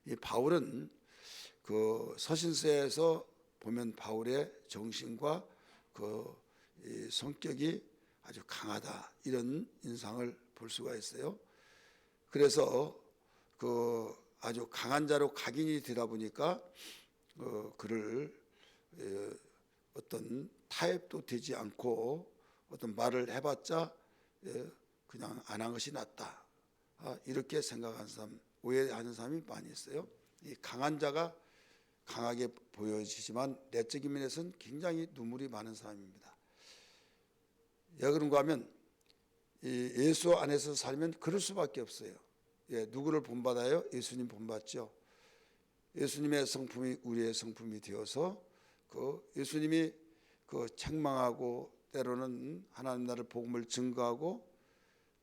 이 바울은 그 서신서에서 보면 바울의 정신과 이 성격이 아주 강하다, 이런 인상을 볼 수가 있어요. 그래서 아주 강한 자로 각인이 되다 보니까 그를 어떤 타협도 되지 않고 어떤 말을 해봤자 그냥 안 한 것이 낫다, 이렇게 생각하는 사람, 오해하는 사람이 많이 있어요. 이 강한 자가 강하게 보여지지만 내적인 면에서는 굉장히 눈물이 많은 사람입니다. 왜 그런가 하면 이 예수 안에서 살면 그럴 수밖에 없어요. 누구를 본받아요? 예수님 본받죠. 예수님의 성품이 우리의 성품이 되어서 예수님이 책망하고 때로는 하나님 나라의 복음을 증거하고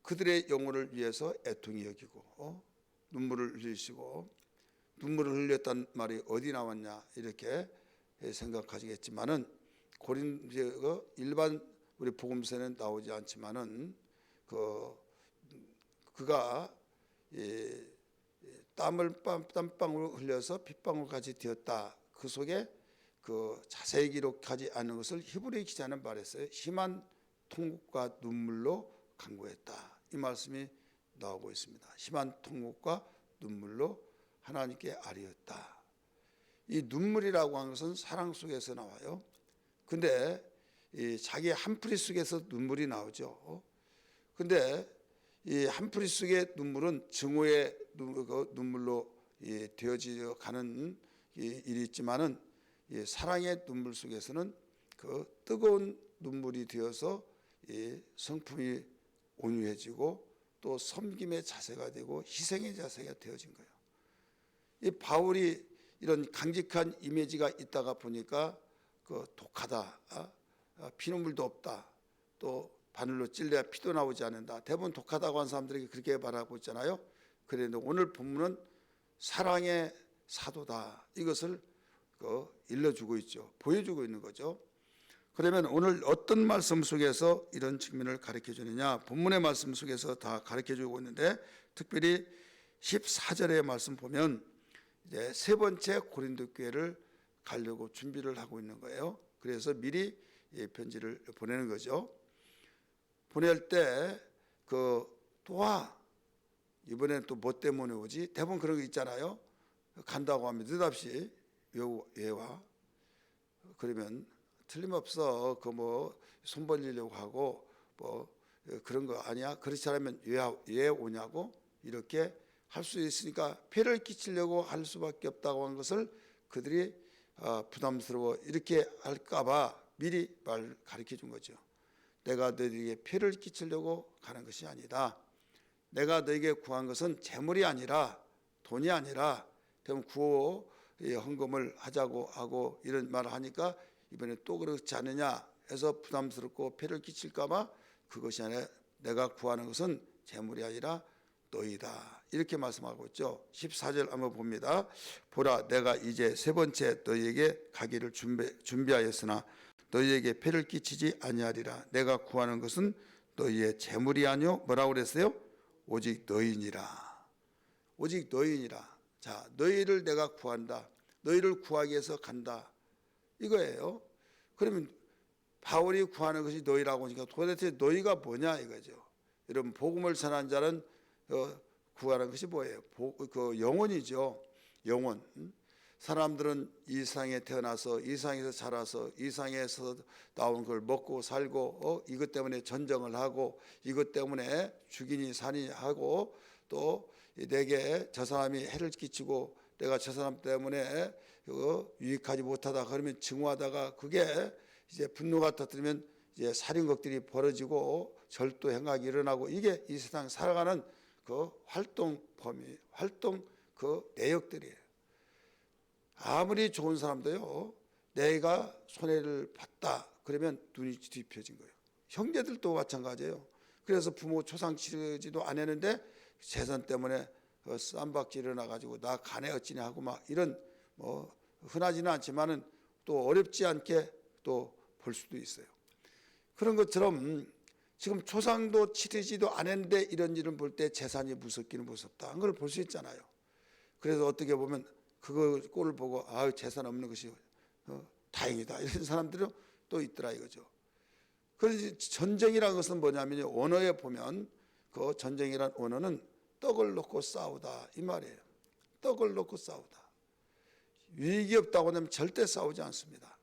그들의 영혼을 위해서 애통이 여기고 눈물을 흘리시고, 눈물을 흘렸단 말이 어디 나왔냐 이렇게 생각하시겠지만은 고린도가 일반 우리 복음서에는 나오지 않지만은 그가 땀방울 흘려서 핏방울까지 되었다. 그 속에 자세히 기록하지 않은 것을 히브리 기자는 말했어요. 심한 통곡과 눈물로 간구했다. 이 말씀이 나오고 있습니다. 심한 통곡과 눈물로 하나님께 아뢰었다. 이 눈물이라고 하는 것은 사랑 속에서 나와요. 근데 자기 한풀이 속에서 눈물이 나오죠. 근데 이 한풀이 속의 눈물은 증오의 눈물로 되어져 가는 일이 있지만은 사랑의 눈물 속에서는 뜨거운 눈물이 되어서 성품이 온유해지고 또 섬김의 자세가 되고 희생의 자세가 되어진 거예요. 이 바울이 이런 강직한 이미지가 있다가 보니까 독하다, 피눈물도 없다, 또 바늘로 찔려야 피도 나오지 않는다. 대부분 독하다고 하는 사람들에게 그렇게 말하고 있잖아요. 그런데 오늘 본문은 사랑의 사도다, 이것을 일러주고 있죠. 보여주고 있는 거죠. 그러면 오늘 어떤 말씀 속에서 이런 측면을 가르쳐 주느냐? 본문의 말씀 속에서 다 가르쳐 주고 있는데, 특별히 14절의 말씀 보면 이제 세 번째 고린도 교회를 가려고 준비를 하고 있는 거예요. 그래서 미리 편지를 보내는 거죠. 보낼 때 또 와. 이번에는 또 뭐 때문에 오지? 대부분 그런 거 있잖아요. 간다고 하면 느닷없이 왜 와? 그러면 틀림없어. 손 벌리려고 하고 그런 거 아니야? 그렇지 않으면 왜 오냐고 이렇게 할 수 있으니까 폐를 끼치려고 할 수밖에 없다고 하는 것을 그들이 부담스러워 이렇게 할까봐 미리 가르쳐 준 거죠. 내가 너희에게 폐를 끼치려고 가는 것이 아니다. 내가 너에게 구한 것은 재물이 아니라, 돈이 아니라, 구호 헌금을 하자고 하고 이런 말을 하니까 이번에 또 그렇지 않느냐 해서 부담스럽고 폐를 끼칠까봐, 그것이 아니라 내가 구하는 것은 재물이 아니라 너희다, 이렇게 말씀하고 있죠. 14절 한번 봅니다. 보라, 내가 이제 세 번째 너희에게 가기를 준비하였으나 너희에게 폐를 끼치지 아니하리라. 내가 구하는 것은 너희의 재물이 아니요, 뭐라고 그랬어요? 오직 너희니라. 오직 너희니라. 자, 너희를 내가 구한다. 너희를 구하기 위해서 간다, 이거예요. 그러면 바울이 구하는 것이 너희라고 하니까 도대체 너희가 뭐냐 이거죠. 여러분, 복음을 전한 자는 구하는 것이 뭐예요? 영혼이죠. 영혼. 사람들은 이 세상에 태어나서 이 세상에서 자라서 이 세상에서 나온 걸 먹고 살고 이것 때문에 전쟁을 하고 이것 때문에 죽이니 사니 하고, 또 내게 저 사람이 해를 끼치고 내가 저 사람 때문에 유익하지 못하다 그러면 증오하다가 그게 이제 분노가 터뜨리면 이제 살인극들이 벌어지고 절도 행각이 일어나고, 이게 이 세상 살아가는 활동 범위, 활동 내역들이에요. 아무리 좋은 사람도요, 내가 손해를 봤다 그러면 눈이 뒤집혀진 거예요. 형제들도 마찬가지예요. 그래서 부모 초상 치르지도 않았는데 재산 때문에 쌈박질 일어나가지고 나 간에 어찌냐 하고 막 이런 흔하지는 않지만은 또 어렵지 않게 또 볼 수도 있어요. 그런 것처럼 지금 초상도 치르지도 않았는데 이런 일을 볼 때 재산이 무섭기는 무섭다, 그걸 볼 수 있잖아요. 그래서 어떻게 보면 그거 꼴을 보고 아 재산 없는 것이 다행이다 이런 사람들이 또 있더라 이거죠. 그래서 전쟁이라는 것은 뭐냐면요, 언어에 보면 그 전쟁이란 언어는 떡을 놓고 싸우다 이 말이에요. 떡을 놓고 싸우다. 위기 없다고 하면 절대 싸우지 않습니다.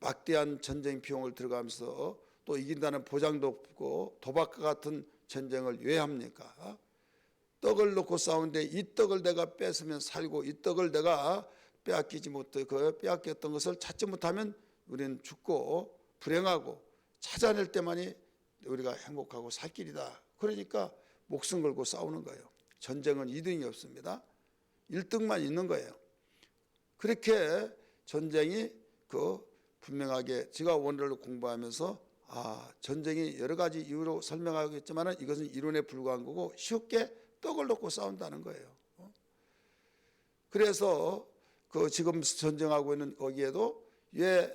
막대한 전쟁 비용을 들어가면서 또 이긴다는 보장도 없고 도박과 같은 전쟁을 왜 합니까? 떡을 놓고 싸우는데 이 떡을 내가 뺏으면 살고 이 떡을 내가 빼앗기지 못해 그 빼앗겼던 것을 찾지 못하면 우리는 죽고 불행하고 찾아낼 때만이 우리가 행복하고 살 길이다. 그러니까 목숨 걸고 싸우는 거예요. 전쟁은 2등이 없습니다. 1등만 있는 거예요. 그렇게 전쟁이 분명하게 제가 원어를 공부하면서 전쟁이 여러 가지 이유로 설명하겠지만 이것은 이론에 불과한 거고 쉽게 떡을 놓고 싸운다는 거예요. 그래서 지금 전쟁하고 있는 거기에도 왜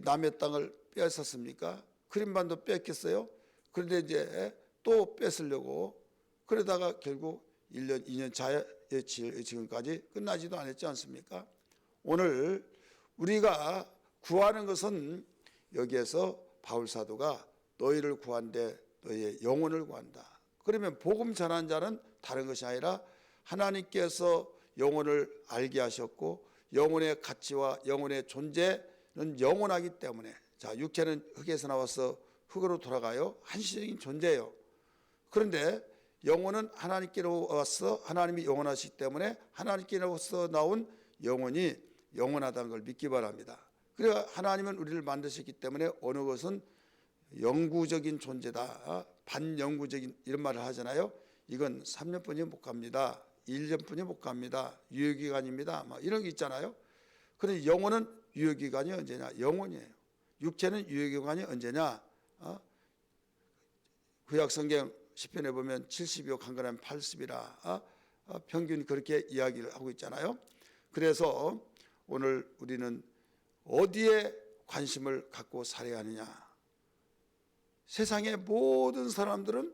남의 땅을 뺏었습니까? 크림반도 뺏겼어요. 그런데 이제 또 뺏으려고 그러다가 결국 1년, 2년 차에 지금까지 끝나지도 않았지 않습니까? 오늘 우리가 구하는 것은 여기에서 바울 사도가 너희를 구한데 너희의 영혼을 구한다. 그러면 복음 전한 자는 다른 것이 아니라 하나님께서 영혼을 알게 하셨고 영혼의 가치와 영혼의 존재는 영원하기 때문에 자 육체는 흙에서 나와서 흙으로 돌아가요. 한시적인 존재예요. 그런데 영혼은 하나님께로서 하나님이 영원하시기 때문에 하나님께로서 나온 영혼이 영원하다는 걸 믿기 바랍니다. 그래야 하나님은 우리를 만드셨기 때문에 어느 것은 영구적인 존재다. 반영구적인 이런 말을 하잖아요. 이건 3년뿐이 못 갑니다. 1년뿐이 못 갑니다. 유효기간입니다. 막 이런 게 있잖아요. 그런데 영혼은 유효기간이 언제냐? 영혼이에요. 육체는 유효기간이 언제냐? 구약성경 시편에 보면 70이요 강건하면 80이라 평균 그렇게 이야기를 하고 있잖아요. 그래서 오늘 우리는 어디에 관심을 갖고 살아야 하느냐? 세상의 모든 사람들은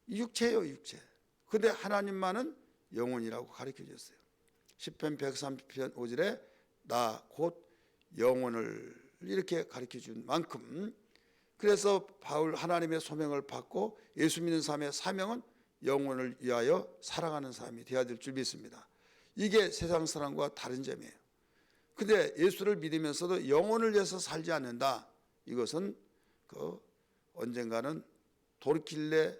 육체예요, 육체. 그런데 하나님만은 영혼이라고 가르쳐 줬어요. 시편 130편 5절에 나 곧 영혼을 이렇게 가르쳐 준 만큼 그래서 바울 하나님의 소명을 받고 예수 믿는 사람의 사명은 영혼을 위하여 살아가는 사람이 되어야 될 줄 믿습니다. 이게 세상 사람과 다른 점이에요. 근데 예수를 믿으면서도 영혼을 위해서 살지 않는다. 이것은 언젠가는 돌이킬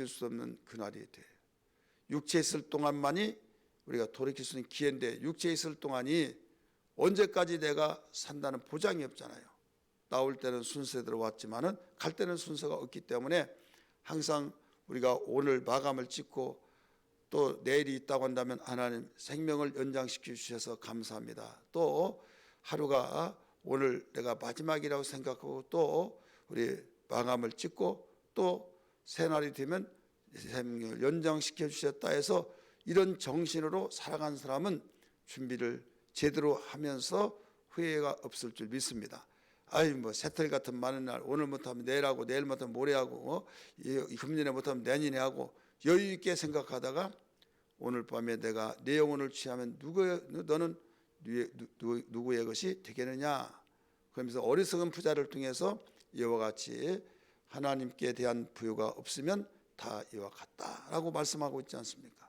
수 없는 그날이 돼요. 육체에 있을 동안만이 우리가 돌이킬 수 있는 기회인데 육체에 있을 동안이 언제까지 내가 산다는 보장이 없잖아요. 나올 때는 순서대로 왔지만은 갈 때는 순서가 없기 때문에 항상 우리가 오늘 마감을 찍고 또 내일이 있다고 한다면 하나님 생명을 연장시켜 주셔서 감사합니다. 또 하루가 오늘 내가 마지막이라고 생각하고 또 우리 마감을 찍고 또 새날이 되면 생명을 연장시켜 주셨다 해서 이런 정신으로 살아간 사람은 준비를 제대로 하면서 후회가 없을 줄 믿습니다. 새틀 같은 많은 날 오늘 못하면 내일 하고 내일 못하면 모레 하고 금년에 못하면 내년에 하고 여유 있게 생각하다가 오늘 밤에 내가 내 영혼을 취하면 너는 누구의 것이 되겠느냐? 그러면서 어리석은 부자를 통해서 이와 같이 하나님께 대한 부여가 없으면 다 이와 같다라고 말씀하고 있지 않습니까?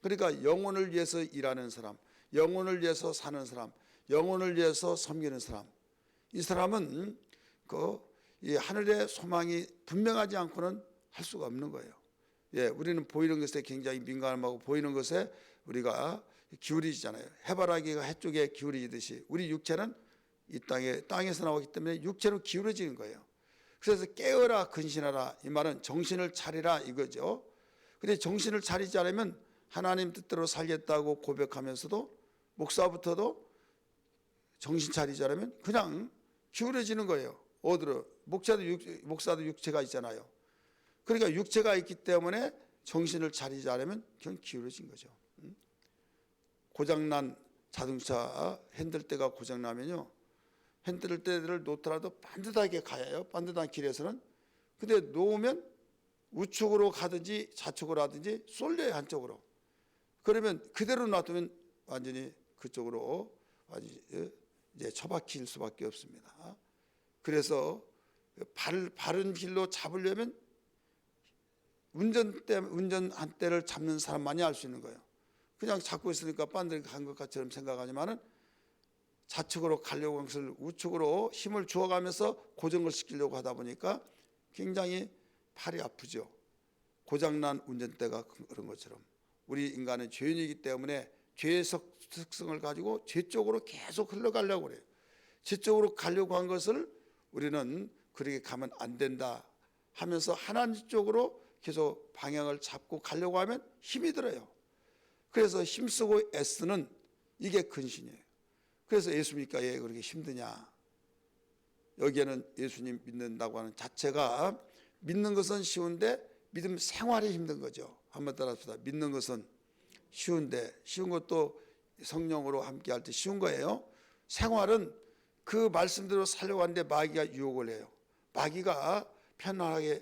그러니까 영혼을 위해서 일하는 사람, 영혼을 위해서 사는 사람, 영혼을 위해서 섬기는 사람, 이 사람은 이 하늘의 소망이 분명하지 않고는 할 수가 없는 거예요. 우리는 보이는 것에 굉장히 민감하고 보이는 것에 우리가 기울이잖아요. 해바라기가 해 쪽에 기울이듯이 우리 육체는 이 땅에서 나오기 때문에 육체로 기울어지는 거예요. 그래서 깨어라 근신하라 이 말은 정신을 차리라 이거죠. 그런데 정신을 차리지 않으면 하나님 뜻대로 살겠다고 고백하면서도 목사부터도 정신 차리지 않으면 그냥 기울어지는 거예요. 어디로? 목사도 육체가 있잖아요. 그러니까 육체가 있기 때문에 정신을 차리지 않으면 그냥 기울어진 거죠. 고장난 자동차 핸들대가 고장나면요, 핸들대를 놓더라도 반듯하게 가요. 반듯한 길에서는. 근데 놓으면 우측으로 가든지 좌측으로 하든지 쏠려요, 한쪽으로. 그러면 그대로 놔두면 완전히 그쪽으로 완전히 이제 처박힐 수밖에 없습니다. 그래서 바른 길로 잡으려면 운전한 때를 잡는 사람만이 알 수 있는 거예요. 그냥 잡고 있으니까 빤들이 간 것처럼 생각하지만은 좌측으로 가려고 한 것을 우측으로 힘을 주어가면서 고정을 시키려고 하다 보니까 굉장히 팔이 아프죠. 고장난 운전대가 그런 것처럼 우리 인간은 죄인이기 때문에 죄의 특성을 가지고 죄 쪽으로 계속 흘러가려고 그래요. 죄 쪽으로 가려고 한 것을 우리는 그렇게 가면 안 된다 하면서 하나님 쪽으로 계속 방향을 잡고 가려고 하면 힘이 들어요. 그래서 힘쓰고 애쓰는 이게 근신이에요. 그래서 예수 믿기가 왜 그렇게 힘드냐. 여기에는 예수님 믿는다고 하는 자체가 믿는 것은 쉬운데 믿음 생활이 힘든 거죠. 한번 따라합시다. 믿는 것은 쉬운데 쉬운 것도 성령으로 함께 할 때 쉬운 거예요. 생활은 그 말씀대로 살려고 하는데 마귀가 유혹을 해요. 마귀가 편하게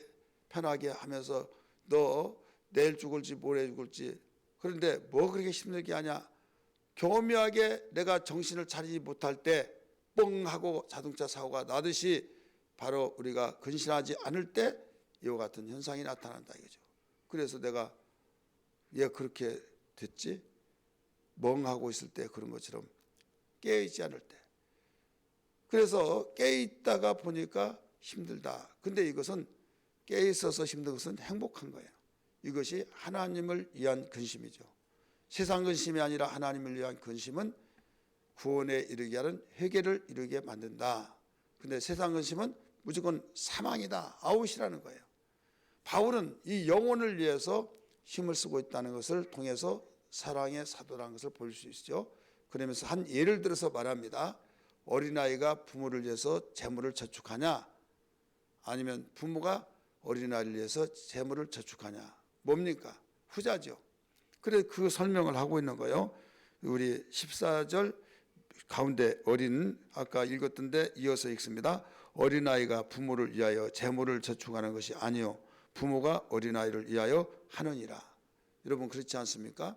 하면서 너 내일 죽을지 모레 죽을지 그런데 뭐 그렇게 힘들게 하냐. 교묘하게 내가 정신을 차리지 못할 때 뻥 하고 자동차 사고가 나듯이 바로 우리가 근신하지 않을 때 이와 같은 현상이 나타난다 이거죠. 그래서 내가 왜 그렇게 됐지? 멍하고 있을 때 그런 것처럼 깨어있지 않을 때. 그래서 깨어있다가 보니까 힘들다. 근데 이것은 깨어있어서 힘든 것은 행복한 거예요. 이것이 하나님을 위한 근심이죠. 세상 근심이 아니라 하나님을 위한 근심은 구원에 이르게 하는 회개를 이루게 만든다. 근데 세상 근심은 무조건 사망이다. 아웃이라는 거예요. 바울은 이 영혼을 위해서 힘을 쓰고 있다는 것을 통해서 사랑의 사도라는 것을 볼 수 있죠. 그러면서 한 예를 들어서 말합니다. 어린아이가 부모를 위해서 재물을 저축하냐 아니면 부모가 어린아이를 위해서 재물을 저축하냐. 뭡니까? 후자죠. 그래서 그 설명을 하고 있는 거예요. 우리 14절 가운데 아까 읽었던데 이어서 읽습니다. 어린아이가 부모를 위하여 재물을 저축하는 것이 아니요 부모가 어린아이를 위하여 하느니라. 여러분 그렇지 않습니까?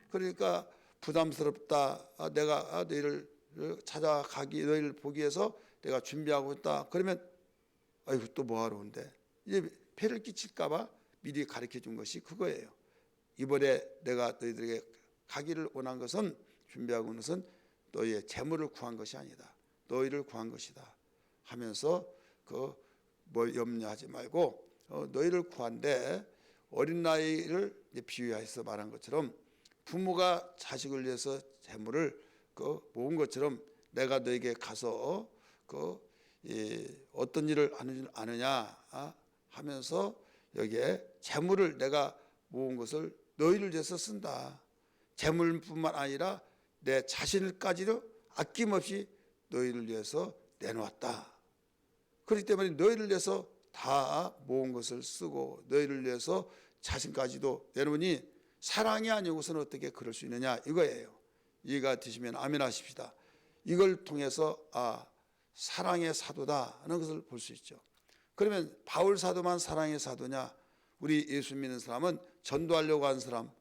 그러니까 부담스럽다. 내가 너희를 찾아가기 너희를 보기 위해서 내가 준비하고 있다. 그러면 아이고 또 뭐하러 온대. 이제 폐를 끼칠까 봐 미리 가르쳐 준 것이 그거예요. 이번에 내가 너희들에게 가기를 원한 것은 준비하고 있는 것은 너희의 재물을 구한 것이 아니다. 너희를 구한 것이다. 하면서 뭐 염려하지 말고 너희를 구한데 어린 나이를 비유해서 말한 것처럼 부모가 자식을 위해서 재물을 모은 것처럼 내가 너에게 가서 어떤 일을 아느냐 하면서 여기에 재물을 내가 모은 것을 너희를 위해서 쓴다. 재물뿐만 아니라 내 자신까지도 아낌없이 너희를 위해서 내놓았다. 그렇기 때문에 너희를 위해서 다 모은 것을 쓰고 너희를 위해서 자신까지도 내놓으니 사랑이 아니고서는 어떻게 그럴 수 있느냐 이거예요. 이해가 되시면 아멘 하십시다. 이걸 통해서 사랑의 사도다 하는 것을 볼 수 있죠. 그러면 바울 사도만 사랑의 사도냐? 우리 예수 믿는 사람은 전도하려고 하는 사람,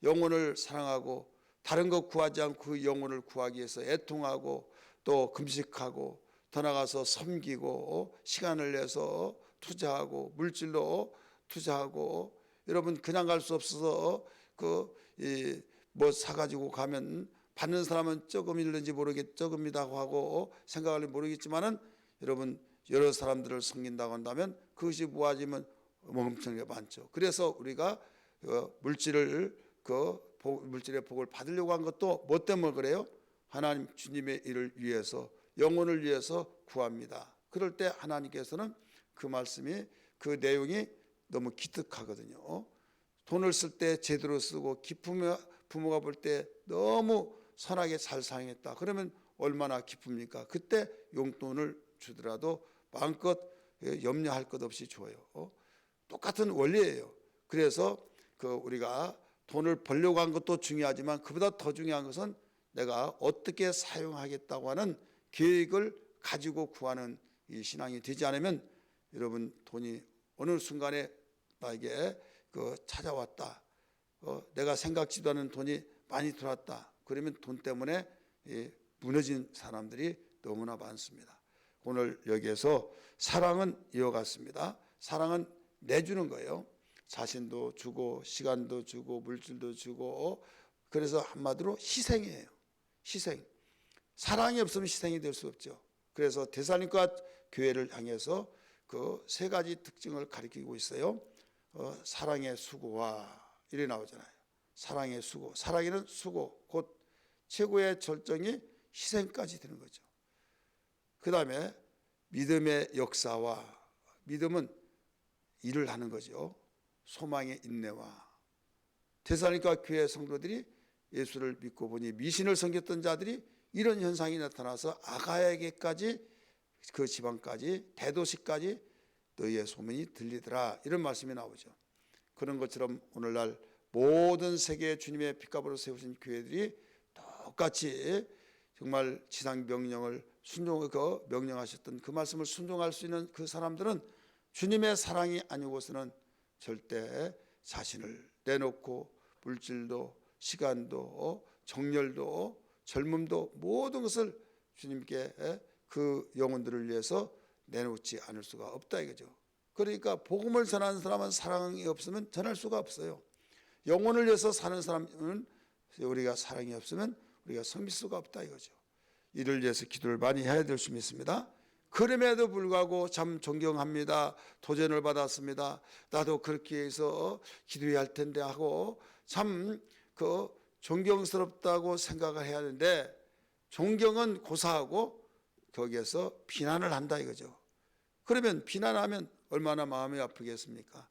영혼을 사랑하고 다른 것 구하지 않고 그 영혼을 구하기 위해서 애통하고 또 금식하고 더 나가서 섬기고 시간을 내서 투자하고 물질로 투자하고 여러분 그냥 갈 수 없어서 뭐 사가지고 가면 받는 사람은 조금 있는지 조금이라고 하고 생각할지 모르겠지만은 여러분 여러 사람들을 섬긴다고 한다면 그것이 모아지면 엄청나게 많죠. 그래서 우리가 물질의 복을 받으려고 한 것도 뭐 때문에 그래요? 하나님 주님의 일을 위해서 영혼을 위해서 구합니다. 그럴 때 하나님께서는 그 말씀이 그 내용이 너무 기특하거든요. 돈을 쓸 때 제대로 쓰고 기쁘며 부모가 볼 때 너무 선하게 잘 사용했다. 그러면 얼마나 기쁩니까? 그때 용돈을 주더라도 마음껏 염려할 것 없이 줘요. 똑같은 원리예요. 그래서 우리가 돈을 벌려고 한 것도 중요하지만 그보다 더 중요한 것은 내가 어떻게 사용하겠다고 하는 계획을 가지고 구하는 이 신앙이 되지 않으면 여러분 돈이 어느 순간에 나에게 찾아왔다. 내가 생각지도 않은 돈이 많이 들어왔다. 그러면 돈 때문에 무너진 사람들이 너무나 많습니다. 오늘 여기에서 사랑은 이와 같습니다. 사랑은 내주는 거예요. 자신도 주고 시간도 주고 물질도 주고, 그래서 한마디로 희생이에요. 희생. 사랑이 없으면 희생이 될 수 없죠. 그래서 데살로니가 교회를 향해서 그 세 가지 특징을 가리키고 있어요. 사랑의 수고와 이래 나오잖아요. 사랑의 수고. 사랑에는 수고, 곧 최고의 절정이 희생까지 되는 거죠. 그 다음에 믿음의 역사와, 믿음은 일을 하는 거죠. 소망의 인내와, 데살로니가 교회 성도들이 예수를 믿고 보니 미신을 섬겼던 자들이 이런 현상이 나타나서 아가야에게까지, 그 지방까지, 대도시까지 너희의 소문이 들리더라, 이런 말씀이 나오죠. 그런 것처럼 오늘날 모든 세계 주님의 핏값으로 세우신 교회들이 똑같이 정말 지상 명령을 명령하셨던 그 말씀을 순종할 수 있는 그 사람들은 주님의 사랑이 아니고서는 절대 자신을 내놓고 물질도 시간도 정열도 젊음도 모든 것을 주님께 그 영혼들을 위해서 내놓지 않을 수가 없다 이거죠. 그러니까 복음을 전하는 사람은 사랑이 없으면 전할 수가 없어요. 영혼을 위해서 사는 사람은 우리가 사랑이 없으면 우리가 섬길 수가 없다 이거죠. 이를 위해서 기도를 많이 해야 될 수 있습니다. 그럼에도 불구하고 참 존경합니다. 도전을 받았습니다. 나도 그렇게 해서 기도해야 할 텐데 하고 참 그 존경스럽다고 생각을 해야 하는데, 존경은 고사하고 거기에서 비난을 한다 이거죠. 그러면 비난하면 얼마나 마음이 아프겠습니까?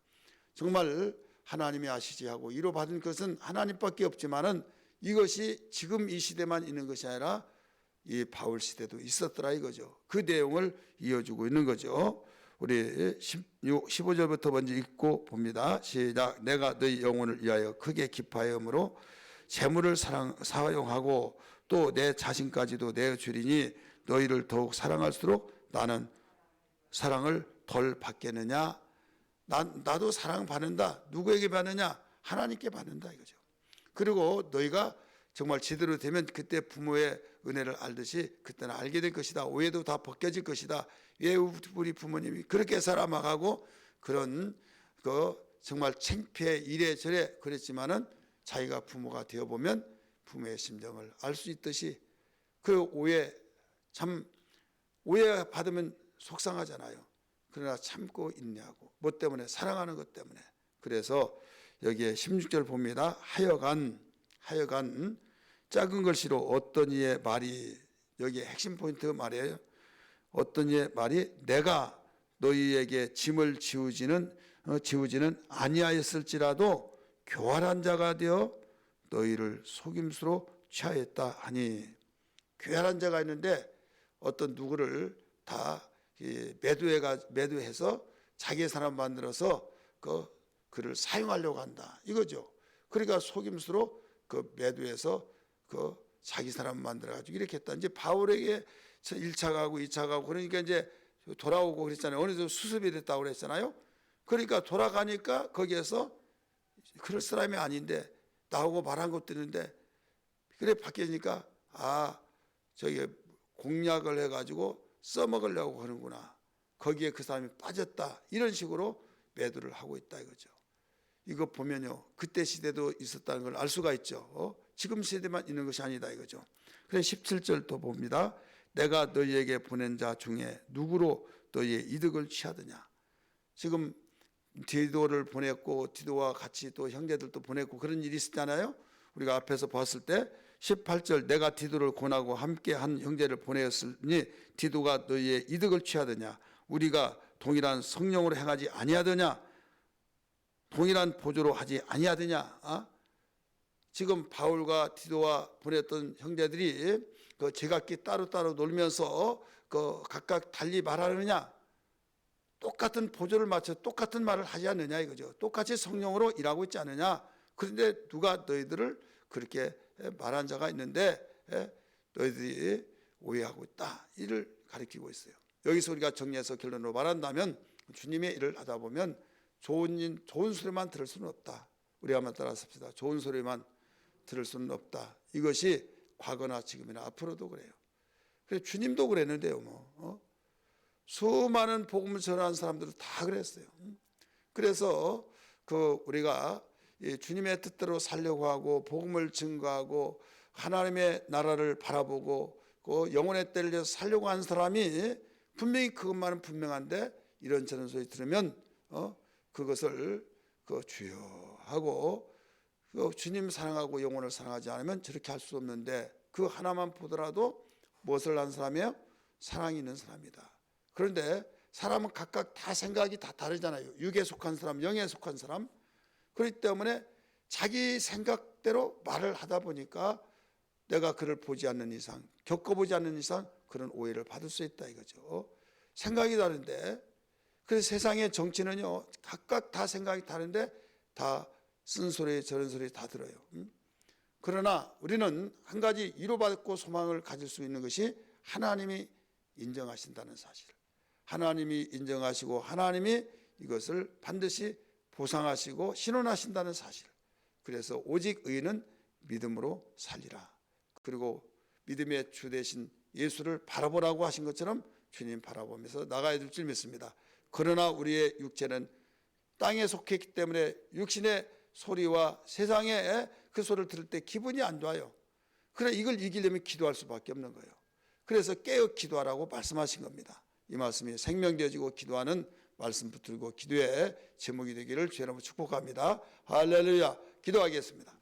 정말 하나님이 아시지 하고 위로받은 것은 하나님밖에 없지만은 이것이 지금 이 시대만 있는 것이 아니라 이 바울 시대도 있었더라 이거죠. 그 내용을 이어주고 있는 거죠. 우리 15절부터 먼저 읽고 봅니다. 시작. 내가 너희 영혼을 위하여 크게 기뻐하므로 재물을 사용하고 또 내 자신까지도 내주리니 너희를 더욱 사랑할수록 나는 사랑을 덜 받겠느냐. 나도 사랑받는다. 누구에게 받느냐? 하나님께 받는다 이거죠. 그리고 너희가 정말 제대로 되면 그때 부모의 은혜를 알듯이 그때는 알게 될 것이다. 오해도 다 벗겨질 것이다. 왜 우리 부모님이 그렇게 살아가고 그런 정말 창피해 이래저래 그랬지만은 자기가 부모가 되어 보면 부모의 심정을 알 수 있듯이 그 오해 받으면 속상하잖아요. 그러나 참고 인내하고, 뭐 때문에? 사랑하는 것 때문에. 그래서 여기에 16절 봅니다. 하여간 작은 글씨로 어떤 이의 말이, 여기에 핵심 포인트 말이에요. 어떤 이의 말이 내가 너희에게 짐을 지우지는 아니하였을지라도 교활한 자가 되어 너희를 속임수로 취하였다 하니, 교활한 자가 있는데 어떤 누구를 다 매도해서 자기의 사람 만들어서 그를 사용하려고 한다 이거죠. 그러니까 속임수로 매도해서 자기 사람 만들어가지고 이렇게 했다. 이제 바울에게 1차 가고 2차 가고 그러니까 이제 돌아오고 그랬잖아요. 어느 정도 수습이 됐다고 그랬잖아요. 그러니까 돌아가니까 거기에서 그럴 사람이 아닌데 나오고 말한 것도 있는데 그래 바뀌니까 저기 공략을 해가지고 써먹으려고 하는구나. 거기에 그 사람이 빠졌다. 이런 식으로 매도를 하고 있다 이거죠. 이거 보면요, 그때 시대도 있었다는 걸 알 수가 있죠. 지금 시대만 있는 것이 아니다 이거죠. 그래서 17절 또 봅니다. 내가 너희에게 보낸 자 중에 누구로 너희의 이득을 취하느냐. 지금 디도를 보냈고 디도와 같이 또 형제들도 보냈고 그런 일이 있었잖아요. 우리가 앞에서 봤을 때 18절 내가 디도를 권하고 함께 한 형제를 보내었으니 디도가 너희의 이득을 취하더냐. 우리가 동일한 성령으로 행하지 아니하더냐. 동일한 보조로 하지 아니하더냐. 지금 바울과 디도와 보냈던 형제들이 그 제각기 따로따로 놀면서 각각 달리 말하느냐. 똑같은 보조를 맞춰 똑같은 말을 하지 않느냐 이거죠. 똑같이 성령으로 일하고 있지 않느냐. 그런데 누가 너희들을 그렇게 말한 자가 있는데 너희들이 오해하고 있다. 이를 가리키고 있어요. 여기서 우리가 정리해서 결론으로 말한다면 주님의 일을 하다 보면 좋은 소리만 들을 수는 없다. 우리가 따라 삽시다. 좋은 소리만 들을 수는 없다. 이것이 과거나 지금이나 앞으로도 그래요. 그래서 주님도 그랬는데요. 수많은 복음을 전하는 사람들은 다 그랬어요. 그래서 우리가 주님의 뜻대로 살려고 하고 복음을 증거하고 하나님의 나라를 바라보고 영혼의 때를 위해서 살려고 하는 사람이 분명히 그것만은 분명한데 이런저런 소리 들으면 그것을 주여 하고 주님 사랑하고 영혼을 사랑하지 않으면 저렇게 할 수 없는데 그 하나만 보더라도 무엇을 한 사람이에요? 사랑이 있는 사람이다. 그런데 사람은 각각 다 생각이 다 다르잖아요. 육에 속한 사람, 영에 속한 사람. 그렇기 때문에 자기 생각대로 말을 하다 보니까 내가 그를 보지 않는 이상, 겪어보지 않는 이상 그런 오해를 받을 수 있다 이거죠. 생각이 다른데 그래서 세상의 정치는요 각각 다 생각이 다른데 다 쓴소리 저런 소리 다 들어요. 그러나 우리는 한 가지 위로받고 소망을 가질 수 있는 것이 하나님이 인정하신다는 사실. 하나님이 인정하시고 하나님이 이것을 반드시 보상하시고 신원하신다는 사실. 그래서 오직 의인은 믿음으로 살리라. 그리고 믿음의 주 되신 예수를 바라보라고 하신 것처럼 주님 바라보면서 나가야 될 줄 믿습니다. 그러나 우리의 육체는 땅에 속해 있기 때문에 육신의 소리와 세상의 그 소리를 들을 때 기분이 안 좋아요. 그래 이걸 이기려면 기도할 수밖에 없는 거예요. 그래서 깨어 기도하라고 말씀하신 겁니다. 이 말씀이 생명되어지고 기도하는 말씀 붙들고 기도의 제목이 되기를 주의 이름으로 축복합니다. 할렐루야. 기도하겠습니다.